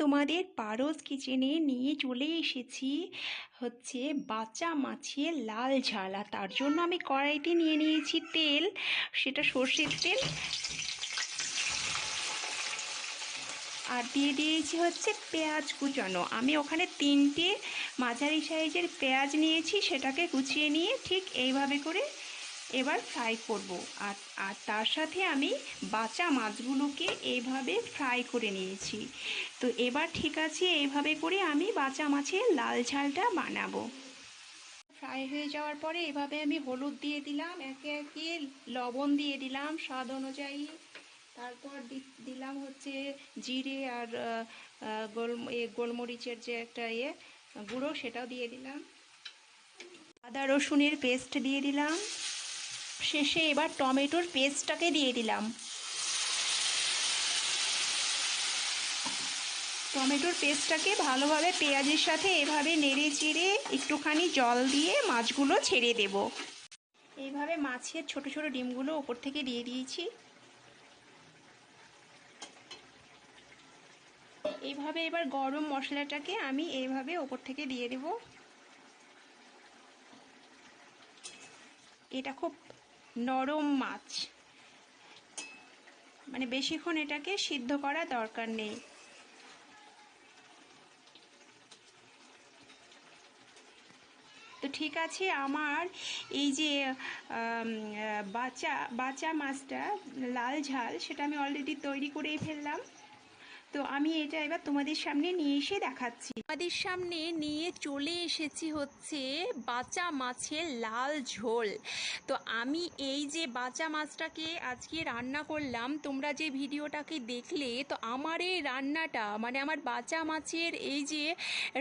তোমাদের পারস কিচেনে নিয়ে চলে এসেছি হচ্ছে বাঁচা মাছের লাল ঝাল। আর তার জন্য আমি কড়াইতে নিয়ে নিয়েছি তেল, সেটা সর্ষের তেল। আর দিয়ে দিয়েছি হচ্ছে পেঁয়াজ কুচানো। আমি ওখানে 3টে মাঝারি সাইজের পেঁয়াজ নিয়েছি, সেটাকে কুচিয়ে নিয়ে ঠিক এইভাবে করে এবার ফ্রাই করব। আর আর তার সাথে আমি বাঁচা মাছগুলোকে এইভাবে ফ্রাই করে নিয়েছি। তো এবার ঠিক আছে, এইভাবে করে আমি বাঁচা মাছের লাল ঝালটা বানাবো। ফ্রাই হয়ে যাওয়ার পরে এভাবে আমি হলুদ দিয়ে দিলাম, একে একে লবণ দিয়ে দিলাম স্বাদ অনুযায়ী। তারপর দিলাম হচ্ছে জিরে আর গোলমরিচের যে একটা গুঁড়ো, সেটাও দিয়ে দিলাম। আদা রসুনের পেস্ট দিয়ে দিলাম। শেষে এবার টমেটোর পেস্টটাকে দিয়ে দিলাম। টমেটোর পেস্টটাকে ভালোভাবে পেঁয়াজের সাথে এভাবে নেড়ে চেড়ে একটুখানি জল দিয়ে মাছগুলো ছেড়ে দেব। এইভাবে মাছের ছোট ছোট ডিমগুলো ওপর থেকে দিয়ে দিয়েছি। এইভাবে এবার গরম মশলাটাকে আমি এইভাবে ওপর থেকে দিয়ে দেব। এটা খুব নরম মাছ, মানে বেশিক্ষণ এটাকে সিদ্ধ করা দরকার নেই। তো ঠিক আছে, আমার এই যে বাঁচা মাছটা লাল ঝাল, সেটা আমি অলরেডি তৈরি করেই ফেললাম। তো আমি এটা এবার তোমাদের সামনে নিয়ে এসে দেখাচ্ছি। তোমাদের সামনে নিয়ে চলে এসেছি হচ্ছে বাঁচা মাছের লাল ঝোল। তো আমি এই যে বাঁচা মাছটাকে আজকে রান্না করলাম, তোমরা যে ভিডিওটাকে দেখলে, তো আমার এই রান্নাটা মানে আমার বাঁচা মাছের এই যে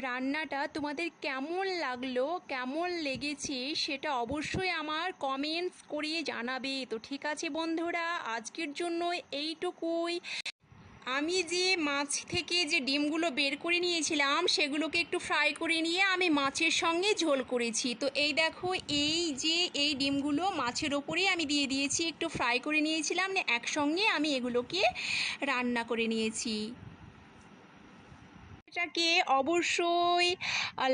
রান্নাটা তোমাদের কেমন লাগলো, কেমন লেগেছে, সেটা অবশ্যই আমার কমেন্টস করে জানাবে। তো ঠিক আছে বন্ধুরা, আজকের জন্য এইটুকুই। আমি যে মাছ থেকে যে ডিমগুলো বের করে নিয়েছিলাম, সেগুলোকে একটু ফ্রাই করে নিয়ে আমি মাছের সঙ্গে ঝোল করেছি। তো এই দেখো, এই ডিমগুলো মাছের ওপরেই আমি দিয়ে দিয়েছি, একটু ফ্রাই করে নিয়েছিলাম, একসঙ্গে আমি এগুলোকে রান্না করে নিয়েছি। এটাকে অবশ্যই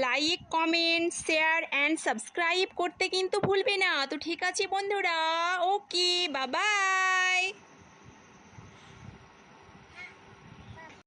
like, comment, share and subscribe করতে কিন্তু ভুলবে না। তো ঠিক আছে বন্ধুরা, ওকে, বাই বাই।